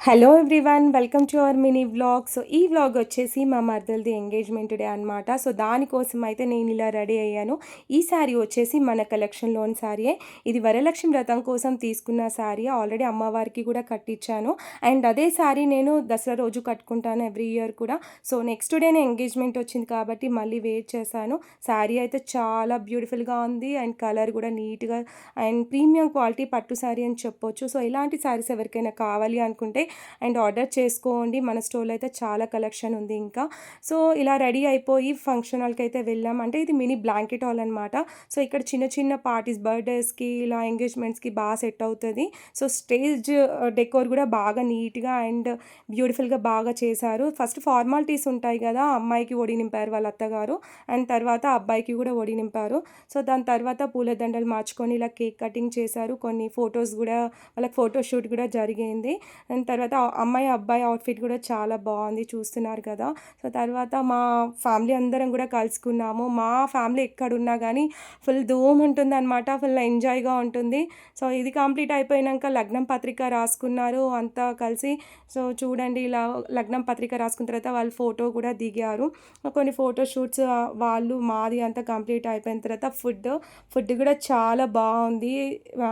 Hello everyone, welcome to our mini vlog. So ఈ vlog వచ్చేసి మా మరదలది ఎంగేజ్మెంట్ డే అనమాట. సో దానికోసం అయితే నేను ఇలా రెడీ అయ్యాను. ఈ శారీ వచ్చేసి మన కలెక్షన్లోని శారీయే. ఇది వరలక్ష్మి వ్రతం కోసం తీసుకున్న శారీ. ఆల్రెడీ అమ్మవారికి కూడా కట్టించాను. అండ్ అదే శారీ నేను దసరా రోజు కట్టుకుంటాను ఎవ్రీ ఇయర్ కూడా. సో నెక్స్ట్ డేనే ఎంగేజ్మెంట్ వచ్చింది కాబట్టి మళ్ళీ వేర్ చేశాను. శారీ అయితే చాలా బ్యూటిఫుల్గా ఉంది అండ్ కలర్ కూడా నీట్గా అండ్ ప్రీమియం క్వాలిటీ పట్టు శారీ అని చెప్పొచ్చు. సో ఇలాంటి శారీస్ ఎవరికైనా కావాలి అనుకుంటే అండ్ ఆర్డర్ చేసుకోండి. మన స్టోర్లో అయితే చాలా కలెక్షన్ ఉంది ఇంకా. సో ఇలా రెడీ అయిపోయి ఫంక్షన్ హాల్కి అయితే వెళ్ళాం. అంటే ఇది మినీ బ్లాంకెట్ హాల్ అనమాట. సో ఇక్కడ చిన్న చిన్న పార్టీస్, బర్త్డేస్కి, ఇలా ఎంగేజ్మెంట్స్కి బాగా సెట్ అవుతుంది. సో స్టేజ్ డెకోర్ కూడా బాగా నీట్గా అండ్ బ్యూటిఫుల్గా బాగా చేశారు. ఫస్ట్ ఫార్మాలిటీస్ ఉంటాయి కదా, అమ్మాయికి ఒడి నింపారు వాళ్ళ అత్తగారు అండ్ తర్వాత అబ్బాయికి కూడా ఒడి నింపారు. సో దాని తర్వాత పూలదండలు మార్చుకొని ఇలా కేక్ కటింగ్ చేశారు. కొన్ని ఫొటోస్ కూడా, వాళ్ళకి ఫోటోషూట్ కూడా జరిగింది. అండ్ తర్వాత అమ్మాయి అబ్బాయి అవుట్ఫిట్ కూడా చాలా బాగుంది, చూస్తున్నారు కదా. సో తర్వాత మా ఫ్యామిలీ అందరం కూడా కలుసుకున్నాము. మా ఫ్యామిలీ ఎక్కడున్నా కానీ ఫుల్ ధూమ్ ఉంటుంది అనమాట, ఫుల్ ఎంజాయ్గా ఉంటుంది. సో ఇది కంప్లీట్ అయిపోయాక లగ్నం పత్రిక రాసుకున్నారు అంతా కలిసి. సో చూడండి, ఇలా లగ్నం పత్రిక రాసుకున్న తర్వాత వాళ్ళు ఫోటో కూడా దిగారు. కొన్ని ఫోటో షూట్స్ వాళ్ళు, మాది అంతా కంప్లీట్ అయిపోయిన తర్వాత ఫుడ్ కూడా చాలా బాగుంది.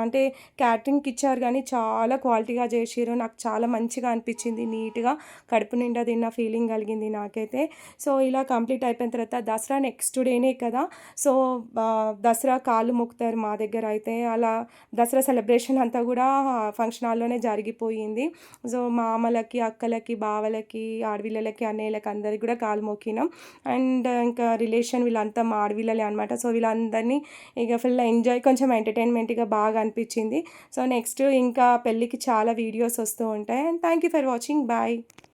అంటే క్యాటరింగ్కి ఇచ్చారు కానీ చాలా క్వాలిటీగా చేసారు. నాకు చాలా మంచిగా అనిపించింది, నీట్గా కడుపు నిండా తిన్న ఫీలింగ్ కలిగింది నాకైతే. సో ఇలా కంప్లీట్ అయిపోయిన తర్వాత దసరా నెక్స్ట్ డేనే కదా. సో దసరా కాళ్ళు మొక్కుతారు మా దగ్గర అయితే. అలా దసరా సెలబ్రేషన్ అంతా కూడా ఫంక్షన్ హాల్లోనే జరిగిపోయింది. సో మామలకి, అక్కలకి, బావలకి, ఆడపిల్లలకి, అన్నయ్యలకి అందరికి కూడా కాలు మొక్కినాం. అండ్ ఇంకా రిలేషన్ వీళ్ళంతా మా ఆడపిల్లలే అనమాట. సో వీళ్ళందరినీ ఇక ఫుల్ ఎంజాయ్, కొంచెం ఎంటర్టైన్మెంట్గా బాగా అనిపించింది. సో నెక్స్ట్ ఇంకా పెళ్ళికి చాలా వీడియోస్ వస్తూ ఉంటాయి. And thank you for watching. Bye.